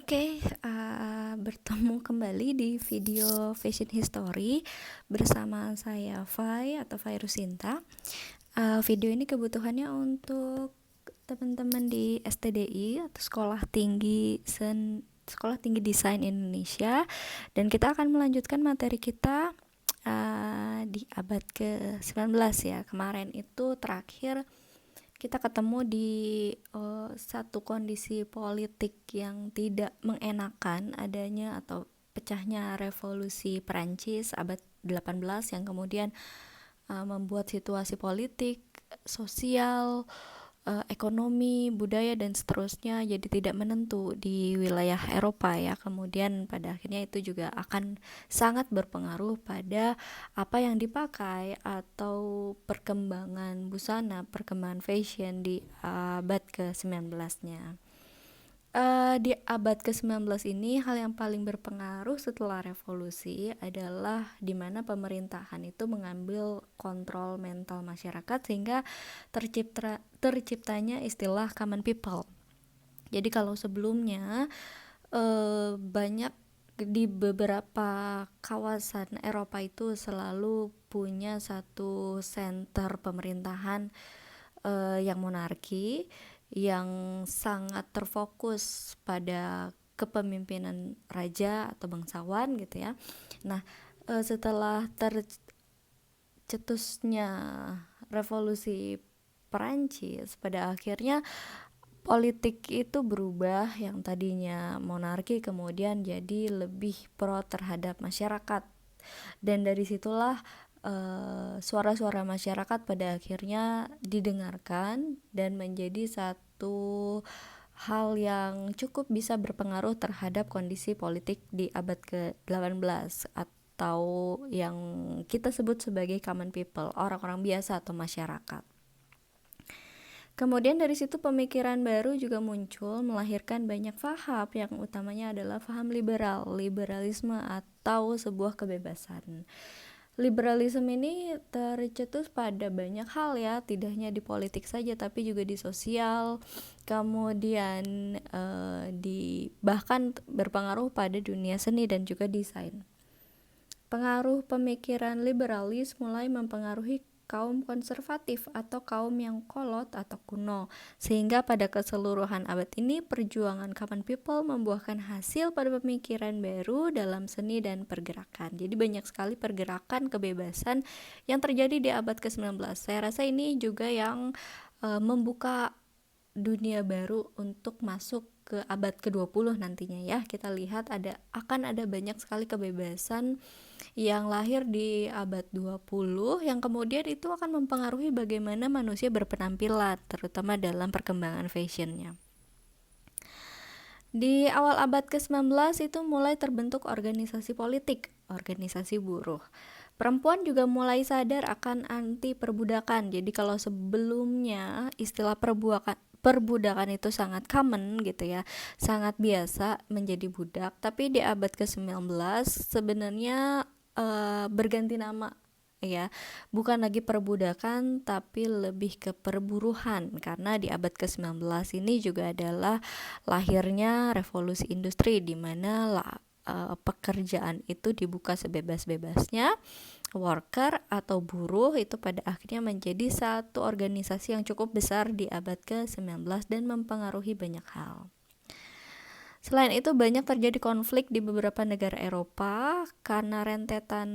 Bertemu kembali di video Fashion History bersama saya Fai atau Fairusinta. Video ini kebutuhannya untuk teman-teman di STDI atau Sekolah Tinggi Desain Indonesia, dan kita akan melanjutkan materi kita di abad ke-19 ya. Kemarin itu terakhir kita ketemu di satu kondisi politik yang tidak mengenakan adanya atau pecahnya revolusi Perancis abad 18 yang kemudian membuat situasi politik, sosial, ekonomi, budaya dan seterusnya jadi tidak menentu di wilayah Eropa ya. Kemudian pada akhirnya itu juga akan sangat berpengaruh pada apa yang dipakai atau perkembangan busana, perkembangan fashion di abad ke-19-nya. Di abad ke-19 ini hal yang paling berpengaruh setelah revolusi adalah di mana pemerintahan itu mengambil kontrol mental masyarakat sehingga terciptanya istilah common people. Jadi kalau sebelumnya banyak di beberapa kawasan Eropa itu selalu punya satu center pemerintahan yang monarki, yang sangat terfokus pada kepemimpinan raja atau bangsawan gitu ya. Nah, setelah tercetusnya revolusi Perancis, pada akhirnya politik itu berubah, yang tadinya monarki kemudian jadi lebih pro terhadap masyarakat, dan dari situlah suara-suara masyarakat pada akhirnya didengarkan dan menjadi satu hal yang cukup bisa berpengaruh terhadap kondisi politik di abad ke-18 atau yang kita sebut sebagai common people, orang-orang biasa atau masyarakat. Kemudian dari situ pemikiran baru juga muncul, melahirkan banyak faham yang utamanya adalah faham liberalisme atau sebuah kebebasan. Liberalisme ini tercetus pada banyak hal ya, tidak hanya di politik saja tapi juga di sosial, kemudian bahkan berpengaruh pada dunia seni dan juga desain. Pengaruh pemikiran liberalis mulai mempengaruhi kaum konservatif atau kaum yang kolot atau kuno, sehingga pada keseluruhan abad ini perjuangan common people membuahkan hasil pada pemikiran baru dalam seni dan pergerakan. Jadi banyak sekali pergerakan kebebasan yang terjadi di abad ke-19. Saya rasa ini juga yang membuka dunia baru untuk masuk ke abad ke-20 nantinya ya. Kita lihat akan ada banyak sekali kebebasan yang lahir di abad 20 yang kemudian itu akan mempengaruhi bagaimana manusia berpenampilan, terutama dalam perkembangan fashionnya. Di awal abad ke-19 itu mulai terbentuk organisasi politik, organisasi buruh. Perempuan juga mulai sadar akan anti perbudakan. Jadi kalau sebelumnya istilah perbudakan itu sangat common gitu ya, sangat biasa menjadi budak, tapi di abad ke-19 sebenarnya berganti nama ya, bukan lagi perbudakan tapi lebih ke perburuhan, karena di abad ke-19 ini juga adalah lahirnya revolusi industri di mana pekerjaan itu dibuka sebebas-bebasnya. Worker atau buruh itu pada akhirnya menjadi satu organisasi yang cukup besar di abad ke-19 dan mempengaruhi banyak hal. Selain itu banyak terjadi konflik di beberapa negara Eropa karena rentetan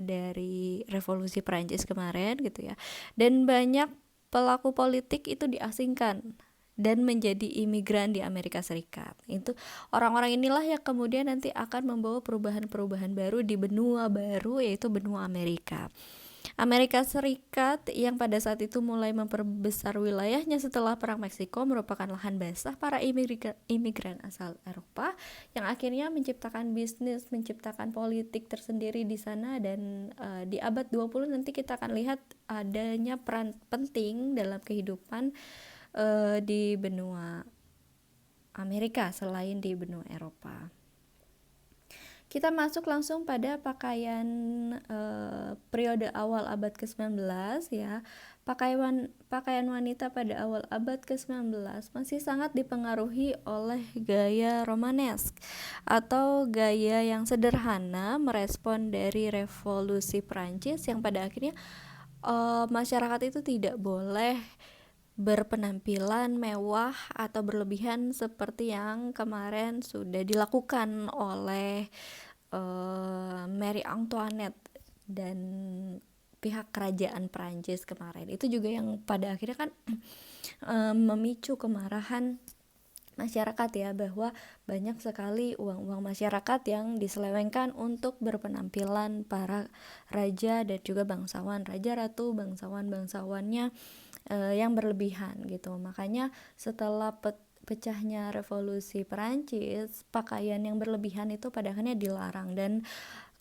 dari revolusi Perancis kemarin gitu ya. Dan banyak pelaku politik itu diasingkan dan menjadi imigran di Amerika Serikat. Itu orang-orang inilah yang kemudian nanti akan membawa perubahan-perubahan baru di benua baru, yaitu benua Amerika. Amerika Serikat yang pada saat itu mulai memperbesar wilayahnya setelah Perang Meksiko merupakan lahan basah para imigran asal Eropa yang akhirnya menciptakan bisnis, menciptakan politik tersendiri di sana. Dan di abad 20 nanti kita akan lihat adanya peran penting dalam kehidupan di benua Amerika selain di benua Eropa. Kita masuk langsung pada pakaian periode awal abad ke-19 ya. Pakaian wanita pada awal abad ke-19 masih sangat dipengaruhi oleh gaya Romanesk atau gaya yang sederhana merespon dari revolusi Prancis yang pada akhirnya masyarakat itu tidak boleh berpenampilan mewah atau berlebihan seperti yang kemarin sudah dilakukan oleh Marie Antoinette dan pihak kerajaan Prancis kemarin. Itu juga yang pada akhirnya kan memicu kemarahan masyarakat ya, bahwa banyak sekali uang-uang masyarakat yang diselewengkan untuk berpenampilan para raja dan juga bangsawan, raja ratu, bangsawannya yang berlebihan gitu. Makanya setelah pecahnya revolusi Perancis, pakaian yang berlebihan itu pada akhirnya dilarang dan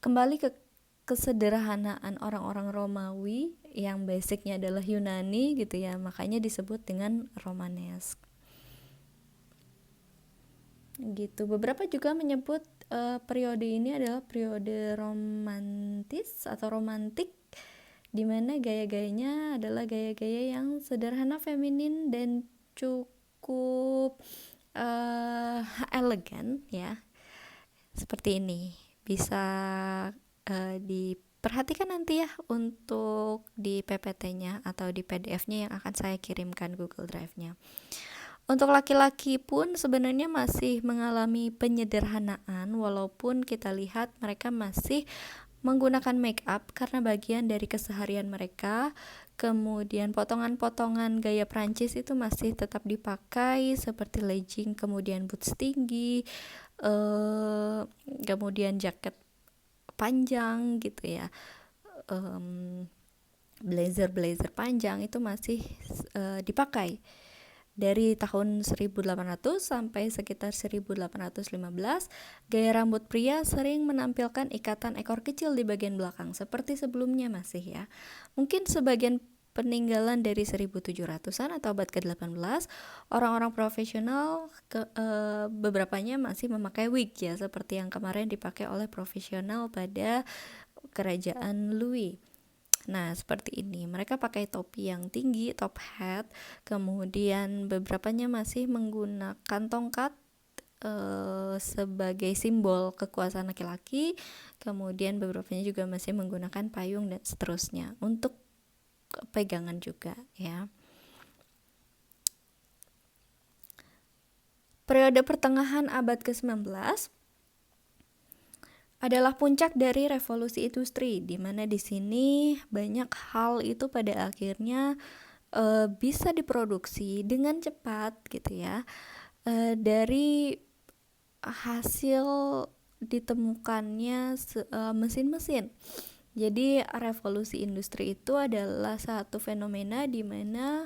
kembali ke kesederhanaan orang-orang Romawi yang basicnya adalah Yunani gitu ya, makanya disebut dengan Romanesk gitu. Beberapa juga menyebut periode ini adalah periode romantis atau romantik, di mana gaya-gayanya adalah gaya-gaya yang sederhana, feminin, dan cukup elegan ya. Seperti ini. Bisa diperhatikan nanti ya untuk di PPT-nya atau di PDF-nya yang akan saya kirimkan Google Drive-nya. Untuk laki-laki pun sebenarnya masih mengalami penyederhanaan, walaupun kita lihat mereka masih menggunakan make up karena bagian dari keseharian mereka. Kemudian potongan-potongan gaya Prancis itu masih tetap dipakai seperti legging, kemudian boots tinggi, kemudian jaket panjang gitu ya, blazer panjang itu masih dipakai. Dari tahun 1800 sampai sekitar 1815, gaya rambut pria sering menampilkan ikatan ekor kecil di bagian belakang, seperti sebelumnya masih ya. Mungkin sebagian peninggalan dari 1700-an atau abad ke-18, orang-orang profesional beberapanya masih memakai wig ya, seperti yang kemarin dipakai oleh profesional pada kerajaan Louis. Nah, seperti ini. Mereka pakai topi yang tinggi, top hat. Kemudian beberapanya masih menggunakan tongkat sebagai simbol kekuasaan laki-laki. Kemudian beberapanya juga masih menggunakan payung dan seterusnya untuk pegangan juga ya. Periode pertengahan abad ke-19 adalah puncak dari revolusi industri, di mana di sini banyak hal itu pada akhirnya bisa diproduksi dengan cepat gitu ya, dari hasil ditemukannya mesin-mesin. Jadi revolusi industri itu adalah satu fenomena di mana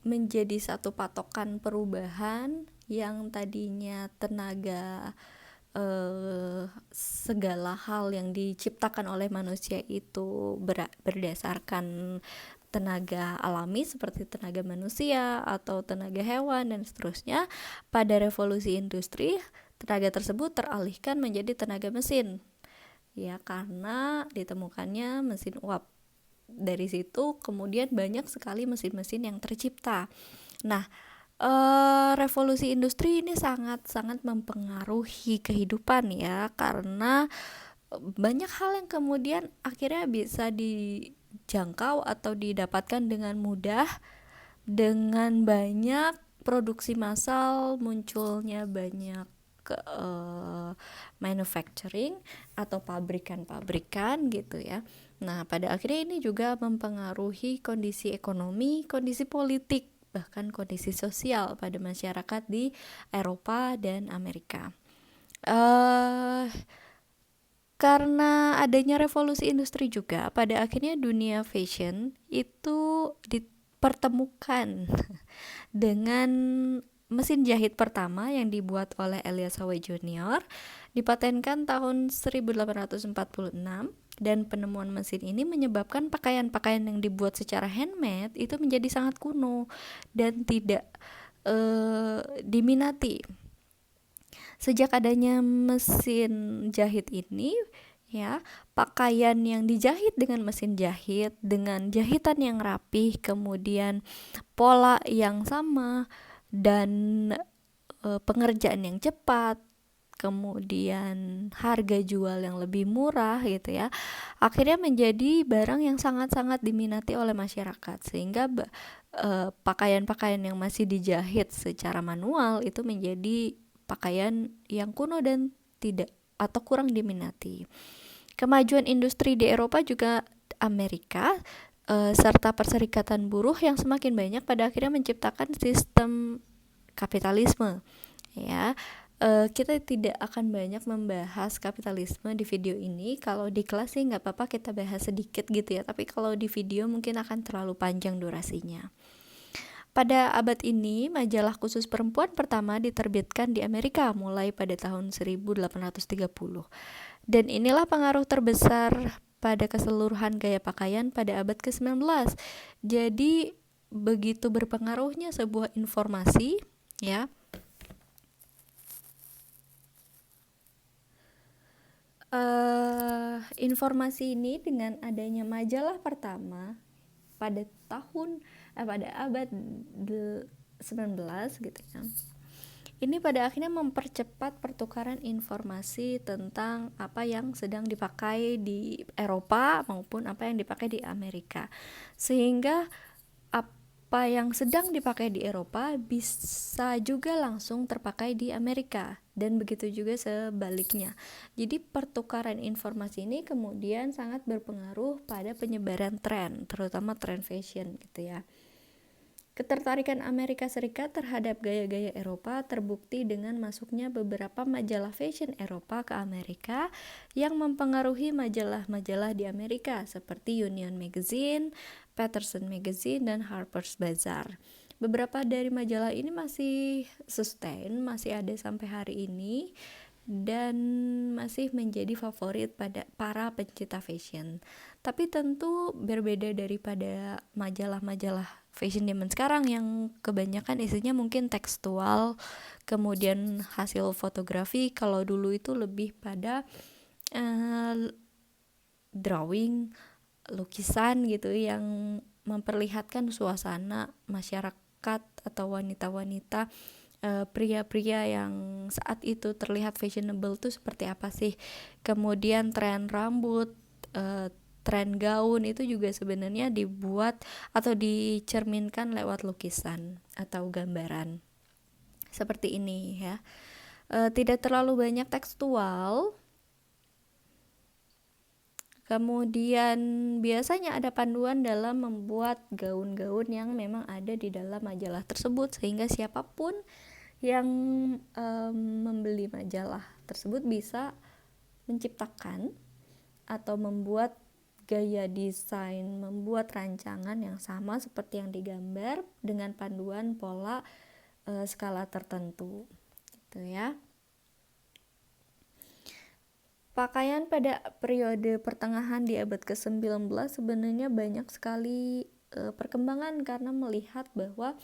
menjadi satu patokan perubahan yang tadinya tenaga, segala hal yang diciptakan oleh manusia itu berdasarkan tenaga alami seperti tenaga manusia atau tenaga hewan dan seterusnya. Pada revolusi industri, tenaga tersebut teralihkan menjadi tenaga mesin ya, karena ditemukannya mesin uap. Dari situ kemudian banyak sekali mesin-mesin yang tercipta. Nah, revolusi industri ini sangat-sangat mempengaruhi kehidupan ya, karena banyak hal yang kemudian akhirnya bisa dijangkau atau didapatkan dengan mudah dengan banyak produksi massal, munculnya banyak manufacturing atau pabrikan-pabrikan gitu ya. Nah, pada akhirnya ini juga mempengaruhi kondisi ekonomi, kondisi politik, bahkan kondisi sosial pada masyarakat di Eropa dan Amerika. Karena adanya revolusi industri juga, pada akhirnya dunia fashion itu dipertemukan dengan mesin jahit pertama yang dibuat oleh Elias Howe Jr. dipatenkan tahun 1846, dan penemuan mesin ini menyebabkan pakaian-pakaian yang dibuat secara handmade itu menjadi sangat kuno dan tidak diminati. Sejak adanya mesin jahit ini, ya, pakaian yang dijahit dengan mesin jahit, dengan jahitan yang rapih, kemudian pola yang sama, dan pengerjaan yang cepat, kemudian harga jual yang lebih murah gitu ya, akhirnya menjadi barang yang sangat-sangat diminati oleh masyarakat, sehingga pakaian-pakaian yang masih dijahit secara manual itu menjadi pakaian yang kuno dan tidak atau kurang diminati. Kemajuan industri di Eropa juga Amerika, serta perserikatan buruh yang semakin banyak pada akhirnya menciptakan sistem kapitalisme, ya. Kita tidak akan banyak membahas kapitalisme di video ini. Kalau di kelas sih nggak apa-apa kita bahas sedikit gitu ya, tapi kalau di video mungkin akan terlalu panjang durasinya. Pada abad ini, majalah khusus perempuan pertama diterbitkan di Amerika mulai pada tahun 1830. Dan inilah pengaruh terbesar pada keseluruhan gaya pakaian pada abad ke-19. Jadi begitu berpengaruhnya sebuah informasi, ya. Informasi ini dengan adanya majalah pertama pada pada abad 19 gitu ya. Ini pada akhirnya mempercepat pertukaran informasi tentang apa yang sedang dipakai di Eropa maupun apa yang dipakai di Amerika. Sehingga apa yang sedang dipakai di Eropa bisa juga langsung terpakai di Amerika, dan begitu juga sebaliknya. Jadi pertukaran informasi ini kemudian sangat berpengaruh pada penyebaran tren, terutama tren fashion gitu ya. Ketertarikan Amerika Serikat terhadap gaya-gaya Eropa terbukti dengan masuknya beberapa majalah fashion Eropa ke Amerika yang mempengaruhi majalah-majalah di Amerika seperti Union Magazine, Patterson Magazine, dan Harper's Bazaar. Beberapa dari majalah ini masih sustain, masih ada sampai hari ini, dan masih menjadi favorit pada para pencinta fashion. Tapi tentu berbeda daripada majalah-majalah fashion zaman sekarang yang kebanyakan isinya mungkin tekstual, kemudian hasil fotografi. Kalau dulu itu lebih pada drawing, lukisan gitu yang memperlihatkan suasana masyarakat atau wanita-wanita, pria-pria yang saat itu terlihat fashionable tuh seperti apa sih. Kemudian tren rambut, tren gaun itu juga sebenarnya dibuat atau dicerminkan lewat lukisan atau gambaran seperti ini ya. Tidak terlalu banyak tekstual. Kemudian biasanya ada panduan dalam membuat gaun-gaun yang memang ada di dalam majalah tersebut, sehingga siapapun yang membeli majalah tersebut bisa menciptakan atau membuat gaya desain, membuat rancangan yang sama seperti yang digambar dengan panduan pola skala tertentu gitu ya. Pakaian pada periode pertengahan di abad ke-19 sebenarnya banyak sekali perkembangan karena melihat bahwa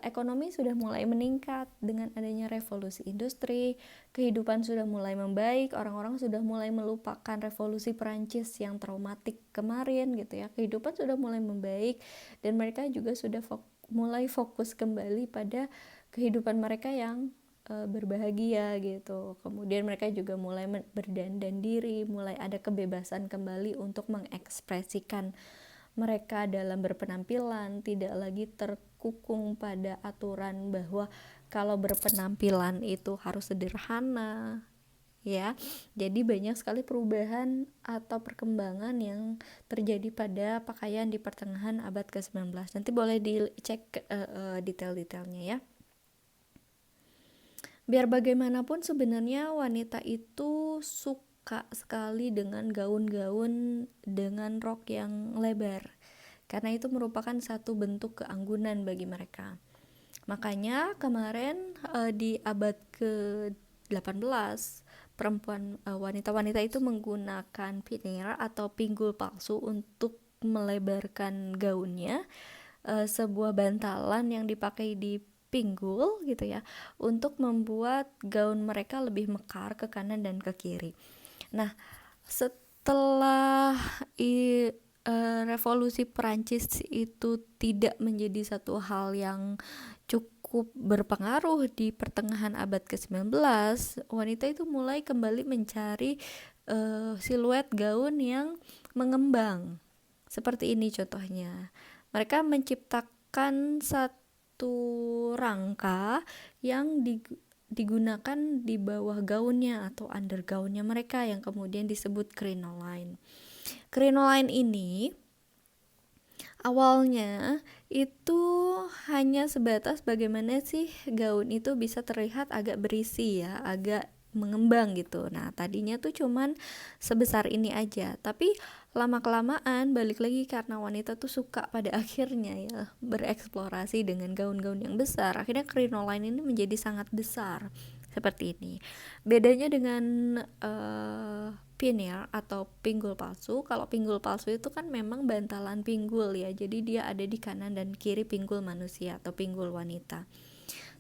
ekonomi sudah mulai meningkat dengan adanya revolusi industri, kehidupan sudah mulai membaik, orang-orang sudah mulai melupakan revolusi Perancis yang traumatik kemarin gitu ya. Kehidupan sudah mulai membaik dan mereka juga sudah mulai fokus kembali pada kehidupan mereka yang berbahagia gitu. Kemudian mereka juga mulai berdandan diri, mulai ada kebebasan kembali untuk mengekspresikan mereka dalam berpenampilan, tidak lagi terkukung pada aturan bahwa kalau berpenampilan itu harus sederhana ya. Jadi banyak sekali perubahan atau perkembangan yang terjadi pada pakaian di pertengahan abad ke-19. Nanti boleh dicek detail-detailnya ya. Biar bagaimanapun sebenarnya wanita itu suka sekali dengan gaun-gaun dengan rok yang lebar, karena itu merupakan satu bentuk keanggunan bagi mereka. Makanya kemarin di abad ke-18 perempuan, wanita-wanita itu menggunakan pinner atau pinggul palsu untuk melebarkan gaunnya, sebuah bantalan yang dipakai di pinggul gitu ya, untuk membuat gaun mereka lebih mekar ke kanan dan ke kiri. Nah, setelah revolusi Perancis itu tidak menjadi satu hal yang cukup berpengaruh di pertengahan abad ke-19, wanita itu mulai kembali mencari siluet gaun yang mengembang. Seperti ini contohnya. Mereka menciptakan satu rangka yang digunakan di bawah gaunnya atau undergaunnya mereka yang kemudian disebut crinoline. Crinoline ini awalnya itu hanya sebatas bagaimana sih gaun itu bisa terlihat agak berisi ya, agak mengembang gitu. Nah, tadinya tuh cuman sebesar ini aja, tapi lama-kelamaan balik lagi karena wanita tuh suka pada akhirnya ya bereksplorasi dengan gaun-gaun yang besar. Akhirnya crinoline ini menjadi sangat besar seperti ini. Bedanya dengan pineal atau pinggul palsu. Kalau pinggul palsu itu kan memang bantalan pinggul ya, jadi dia ada di kanan dan kiri pinggul manusia atau pinggul wanita.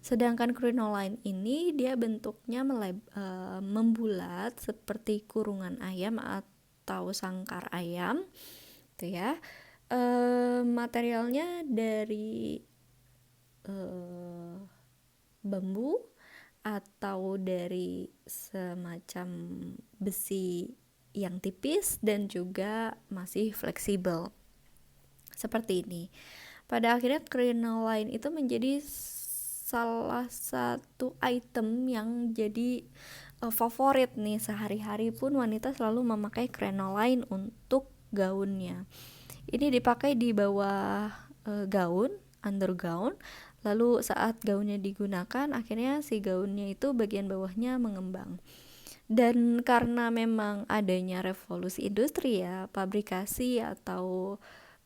Sedangkan crinoline ini dia bentuknya membulat seperti kurungan ayam atau sangkar ayam, gitu ya. Materialnya dari bambu atau dari semacam besi yang tipis dan juga masih fleksibel seperti ini. Pada akhirnya crinoline itu menjadi salah satu item yang jadi favorit nih, sehari-hari pun wanita selalu memakai crinoline untuk gaunnya. Ini dipakai di bawah gaun, undergown. Lalu saat gaunnya digunakan, akhirnya si gaunnya itu bagian bawahnya mengembang. Dan karena memang adanya revolusi industri ya, pabrikasi atau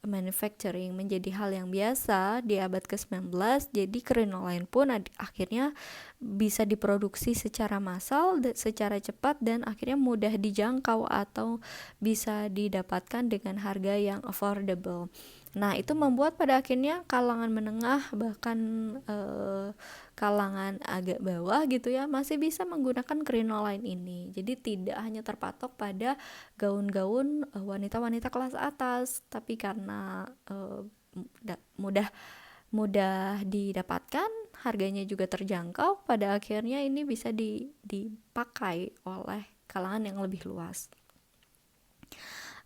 manufacturing menjadi hal yang biasa di abad ke-19, jadi crinoline pun akhirnya bisa diproduksi secara massal, secara cepat, dan akhirnya mudah dijangkau atau bisa didapatkan dengan harga yang affordable. Nah, itu membuat pada akhirnya kalangan menengah bahkan kalangan agak bawah gitu ya masih bisa menggunakan crinoline ini. Jadi tidak hanya terpatok pada gaun-gaun wanita-wanita kelas atas, tapi karena mudah didapatkan, harganya juga terjangkau, pada akhirnya ini bisa dipakai oleh kalangan yang lebih luas.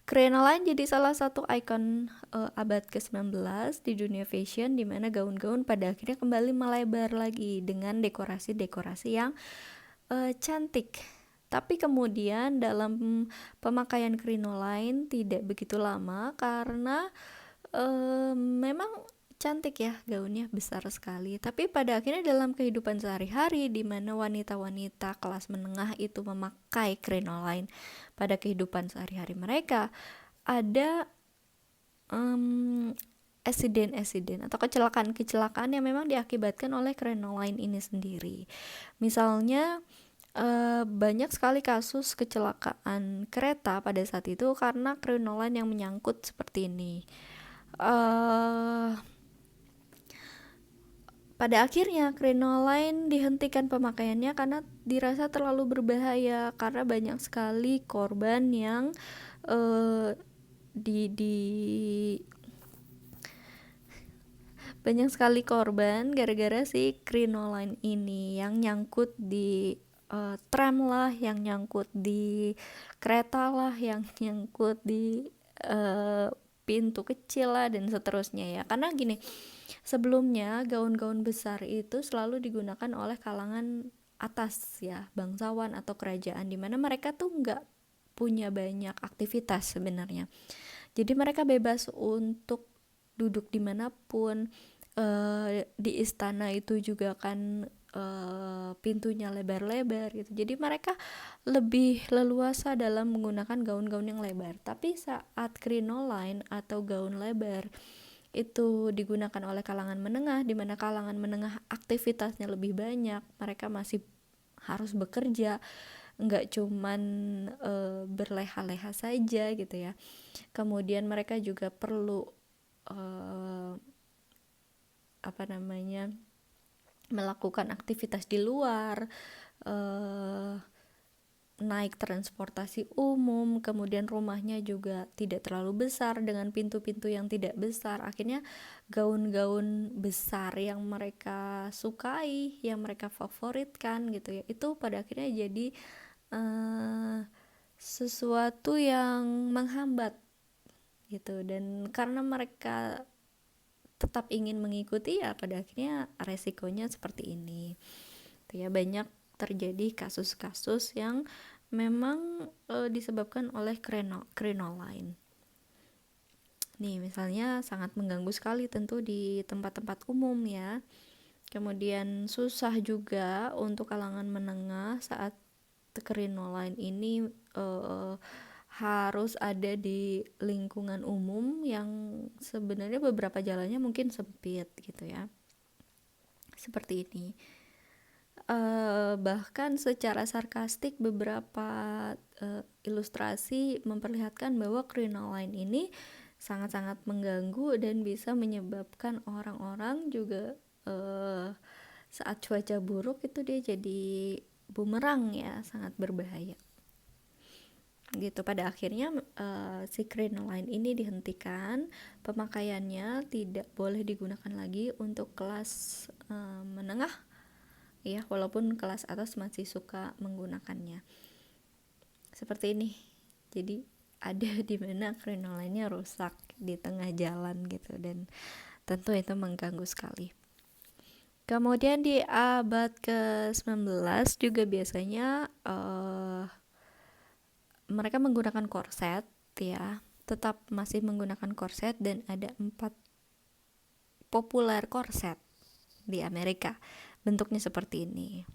Crinoline jadi salah satu ikon abad ke-19 di dunia fashion, di mana gaun-gaun pada akhirnya kembali melebar lagi dengan dekorasi-dekorasi yang cantik. Tapi kemudian dalam pemakaian crinoline tidak begitu lama karena memang cantik ya, gaunnya besar sekali. Tapi pada akhirnya dalam kehidupan sehari-hari di mana wanita-wanita kelas menengah itu memakai crinoline pada kehidupan sehari-hari mereka, ada accident atau kecelakaan yang memang diakibatkan oleh crinoline ini sendiri. Misalnya banyak sekali kasus kecelakaan kereta pada saat itu karena crinoline yang menyangkut seperti ini. Pada akhirnya crinoline dihentikan pemakaiannya karena dirasa terlalu berbahaya, karena banyak sekali korban yang banyak sekali korban gara-gara si crinoline ini yang nyangkut di tram lah, yang nyangkut di kereta lah, yang nyangkut di pintu kecil lah, dan seterusnya ya. Karena gini, sebelumnya gaun-gaun besar itu selalu digunakan oleh kalangan atas ya, bangsawan atau kerajaan, dimana mereka tuh nggak punya banyak aktivitas sebenarnya. Jadi mereka bebas untuk duduk dimanapun. Di istana itu juga kan pintunya lebar-lebar gitu. Jadi mereka lebih leluasa dalam menggunakan gaun-gaun yang lebar. Tapi saat crinoline atau gaun lebar itu digunakan oleh kalangan menengah, di mana kalangan menengah aktivitasnya lebih banyak, mereka masih harus bekerja, nggak cuman berleha-leha saja gitu ya. Kemudian mereka juga perlu melakukan aktivitas di luar, eh, naik transportasi umum, kemudian rumahnya juga tidak terlalu besar dengan pintu-pintu yang tidak besar. Akhirnya gaun-gaun besar yang mereka sukai, yang mereka favoritkan gitu ya, itu pada akhirnya jadi eh, sesuatu yang menghambat gitu. Dan karena mereka tetap ingin mengikuti, ya pada akhirnya resikonya seperti ini. Itu ya, banyak terjadi kasus-kasus yang memang disebabkan oleh crinoline. Nih, misalnya sangat mengganggu sekali tentu di tempat-tempat umum ya. Kemudian susah juga untuk kalangan menengah saat crinoline ini harus ada di lingkungan umum yang sebenarnya beberapa jalannya mungkin sempit gitu ya. Seperti ini. Bahkan secara sarkastik beberapa ilustrasi memperlihatkan bahwa crinoline ini sangat-sangat mengganggu dan bisa menyebabkan orang-orang juga saat cuaca buruk itu dia jadi bumerang ya, sangat berbahaya gitu. Pada akhirnya si crinoline ini dihentikan, pemakaiannya tidak boleh digunakan lagi untuk kelas menengah ya, walaupun kelas atas masih suka menggunakannya. Seperti ini. Jadi ada di mana crinoline-nya rusak di tengah jalan gitu, dan tentu itu mengganggu sekali. Kemudian di abad ke-19 juga biasanya mereka menggunakan korset ya, tetap masih menggunakan korset, dan ada 4 populer korset di Amerika. Bentuknya seperti ini.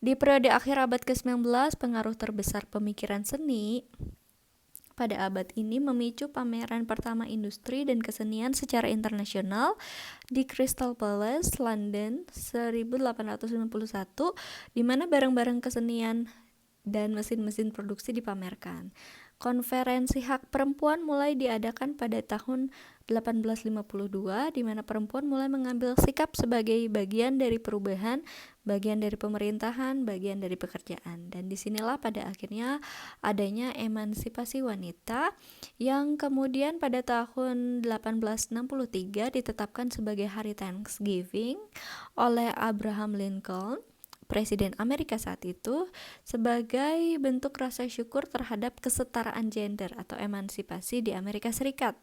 Di periode akhir abad ke-19, pengaruh terbesar pemikiran seni pada abad ini memicu pameran pertama industri dan kesenian secara internasional di Crystal Palace, London, 1851, di mana barang-barang kesenian dan mesin-mesin produksi dipamerkan. Konferensi hak perempuan mulai diadakan pada tahun 1852, di mana perempuan mulai mengambil sikap sebagai bagian dari perubahan, bagian dari pemerintahan, bagian dari pekerjaan. Dan disinilah pada akhirnya adanya emansipasi wanita yang kemudian pada tahun 1863 ditetapkan sebagai hari Thanksgiving oleh Abraham Lincoln, Presiden Amerika saat itu, sebagai bentuk rasa syukur terhadap kesetaraan gender atau emansipasi di Amerika Serikat.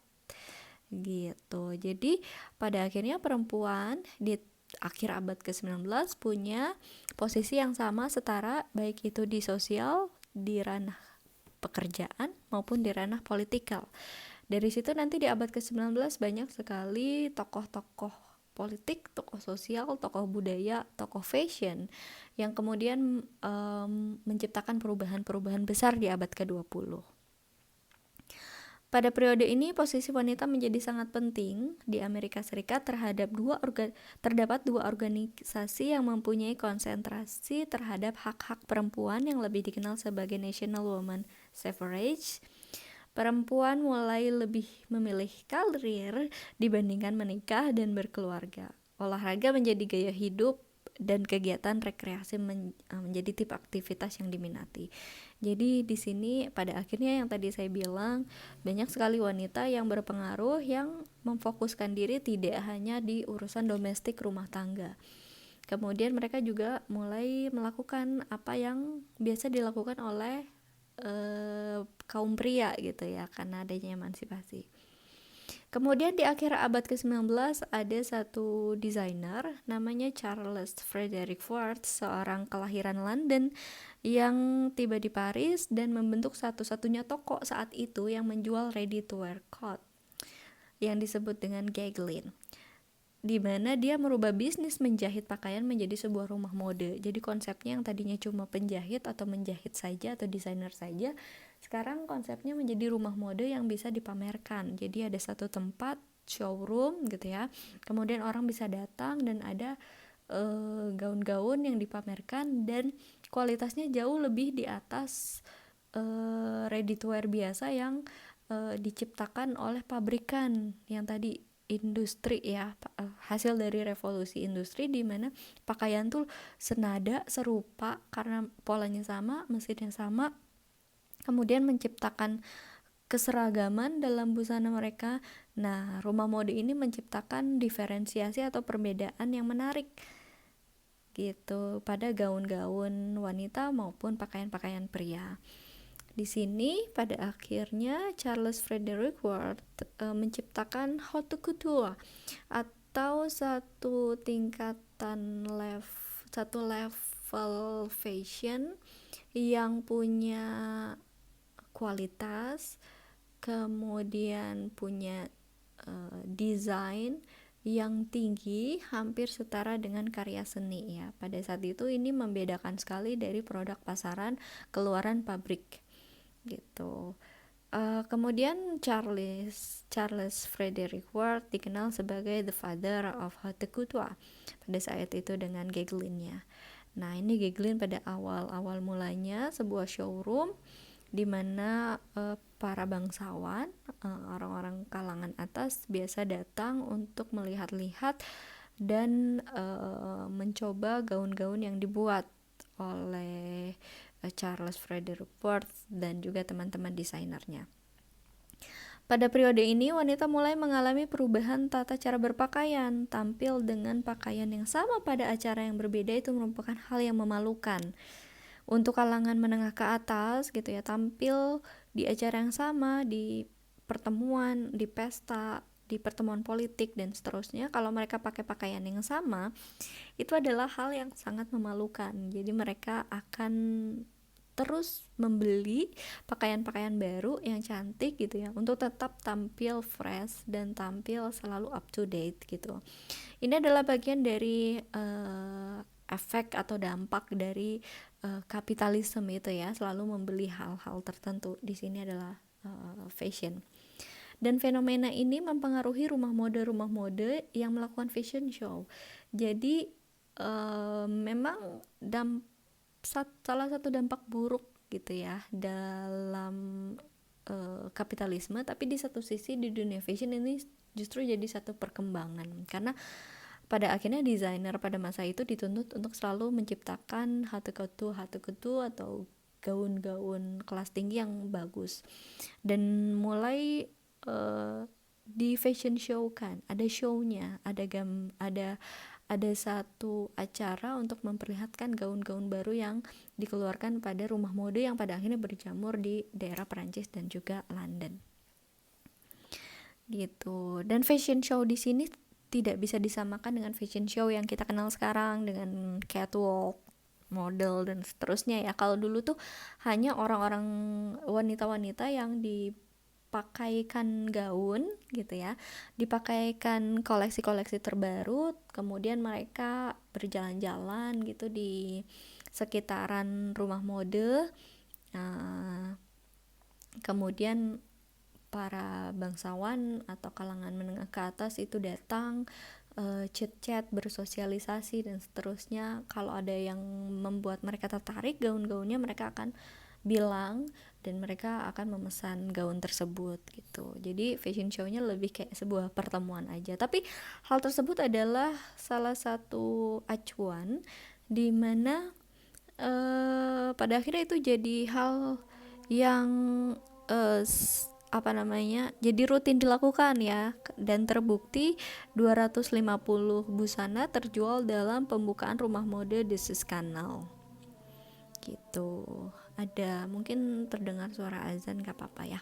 Gitu. Jadi pada akhirnya perempuan di akhir abad ke-19 punya posisi yang sama, setara, baik itu di sosial, di ranah pekerjaan maupun di ranah politikal. Dari situ nanti di abad ke-19 banyak sekali tokoh-tokoh politik, tokoh sosial, tokoh budaya, tokoh fashion yang kemudian menciptakan perubahan-perubahan besar di abad ke-20. Pada periode ini posisi wanita menjadi sangat penting di Amerika Serikat. Terdapat dua organisasi yang mempunyai konsentrasi terhadap hak-hak perempuan yang lebih dikenal sebagai National Woman Suffrage. Perempuan mulai lebih memilih karir dibandingkan menikah dan berkeluarga. Olahraga menjadi gaya hidup dan kegiatan rekreasi menjadi tipe aktivitas yang diminati. Jadi di sini pada akhirnya yang tadi saya bilang, banyak sekali wanita yang berpengaruh yang memfokuskan diri tidak hanya di urusan domestik rumah tangga. Kemudian mereka juga mulai melakukan apa yang biasa dilakukan oleh kaum pria gitu ya, karena adanya emansipasi. Kemudian di akhir abad ke-19 ada satu desainer namanya Charles Frederick Worth, seorang kelahiran London yang tiba di Paris dan membentuk satu-satunya toko saat itu yang menjual ready to wear coat yang disebut dengan Gaggelin, di mana dia merubah bisnis menjahit pakaian menjadi sebuah rumah mode. Jadi konsepnya yang tadinya cuma penjahit atau menjahit saja atau desainer saja, sekarang konsepnya menjadi rumah mode yang bisa dipamerkan. Jadi ada satu tempat showroom gitu ya, kemudian orang bisa datang dan ada gaun-gaun yang dipamerkan dan kualitasnya jauh lebih di atas ready to wear biasa yang diciptakan oleh pabrikan yang tadi industri ya, hasil dari revolusi industri di mana pakaian tuh senada, serupa karena polanya sama, mesinnya sama, kemudian menciptakan keseragaman dalam busana mereka. Nah, rumah mode ini menciptakan diferensiasi atau perbedaan yang menarik gitu pada gaun-gaun wanita maupun pakaian-pakaian pria. Di sini pada akhirnya Charles Frederick Ward menciptakan haute couture atau satu level fashion yang punya kualitas, kemudian punya desain yang tinggi, hampir setara dengan karya seni ya. Pada saat itu ini membedakan sekali dari produk pasaran keluaran pabrik gitu. Kemudian Charles Frederick Ward dikenal sebagai the father of haute couture pada saat itu dengan Guerlain-nya. Nah, ini Guerlain pada awal mulanya sebuah showroom di mana para bangsawan, orang-orang kalangan atas biasa datang untuk melihat-lihat dan mencoba gaun-gaun yang dibuat oleh Charles Frederick Ward dan juga teman-teman desainernya. Pada periode ini, wanita mulai mengalami perubahan tata cara berpakaian. Tampil dengan pakaian yang sama pada acara yang berbeda itu merupakan hal yang memalukan. Untuk kalangan menengah ke atas gitu ya, tampil di acara yang sama, di pertemuan, di pesta, di pertemuan politik dan seterusnya, kalau mereka pakai pakaian yang sama, itu adalah hal yang sangat memalukan. Jadi mereka akan terus membeli pakaian-pakaian baru yang cantik gitu ya, untuk tetap tampil fresh dan tampil selalu up to date gitu. Ini adalah bagian dari efek atau dampak dari kapitalisme itu ya, selalu membeli hal-hal tertentu. Di sini adalah fashion. Dan fenomena ini mempengaruhi rumah mode yang melakukan fashion show. Jadi memang salah satu dampak buruk gitu ya dalam kapitalisme, tapi di satu sisi di dunia fashion ini justru jadi satu perkembangan, karena pada akhirnya desainer pada masa itu dituntut untuk selalu menciptakan haute couture atau gaun-gaun kelas tinggi yang bagus, dan mulai di fashion show kan ada show-nya, ada satu acara untuk memperlihatkan gaun-gaun baru yang dikeluarkan pada rumah mode yang pada akhirnya berjamur di daerah Perancis dan juga London gitu. Dan fashion show di sini tidak bisa disamakan dengan fashion show yang kita kenal sekarang dengan catwalk, model dan seterusnya ya. Kalau dulu tuh hanya orang-orang wanita-wanita yang dipakaikan gaun gitu ya, dipakaikan koleksi-koleksi terbaru, kemudian mereka berjalan-jalan gitu di sekitaran rumah mode. Kemudian para bangsawan atau kalangan menengah ke atas itu datang, chit-chat, bersosialisasi dan seterusnya. Kalau ada yang membuat mereka tertarik gaun-gaunnya, mereka akan bilang dan mereka akan memesan gaun tersebut gitu. Jadi fashion show-nya lebih kayak sebuah pertemuan aja. Tapi hal tersebut adalah salah satu acuan di mana pada akhirnya itu jadi hal yang jadi rutin dilakukan ya, dan terbukti 250 busana terjual dalam pembukaan rumah mode The Suez Canal gitu. Ada mungkin terdengar suara azan, gak apa-apa ya.